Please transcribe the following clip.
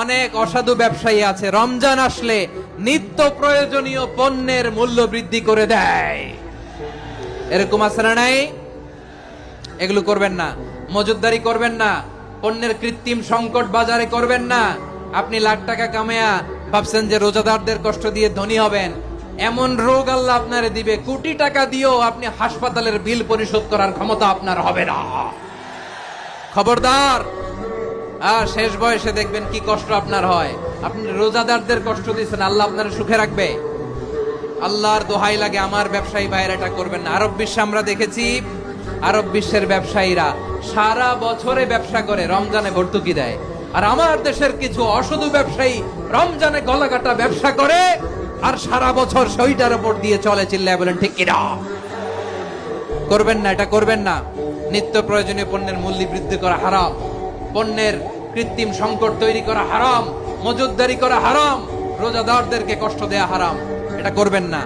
অনেক অসাধু ব্যবসায়ী আছে রমজান আসলে নিত্য প্রয়োজনীয় পণ্যের মূল্য বৃদ্ধি করে দেয়। এরকম আছে না নাই? এগুলো করবেন না, মজুতদারি করবেন না, পণ্যের কৃত্রিম সংকট বাজারে করবেন না। আপনি লাখ টাকা কামায়া ভাবছেন যে রোজাদারদের কষ্ট দিয়ে ধনী হবেন, এমন রোগ আল্লাহ আপনারে দিবে, কোটি টাকা দিয়েও আপনি হাসপাতালের বিল পরিশোধ করার ক্ষমতা আপনার হবে না। খবরদার। আর শেষ বয়সে দেখবেন কি কষ্ট আপনার হয়। আপনি রোজাদারদের কষ্ট দিচ্ছেন, আল্লাহ আপনার সুখে রাখবে? আল্লাহর দোহাই লাগে, আমার ব্যবসায়ী ভাইয়েরা এটা করবেন না। আরব বিশ্বে আমরা দেখেছি, আরব বিশ্বের ব্যবসায়ীরা সারা বছরে ব্যবসা করে, রমজানে ভর্তুকি দেয়। আর আমার দেশের কিছু অসাধু ব্যবসায়ী রমজানে গলাকাটা ব্যবসা করে আর সারা বছর সইটার উপর দিয়ে চলে। চিল্লায় বলেন ঠিক কিনা? করবেন না, এটা করবেন না। নিত্য প্রয়োজনীয় পণ্যের মূল্য বৃদ্ধি করা হারাম, পণ্যের কৃত্রিম সংকট তৈরি করা হারাম, মজুতদারি করা হারাম, রোজাদারদেরকে কষ্ট দেয়া হারাম। এটা করবেন না।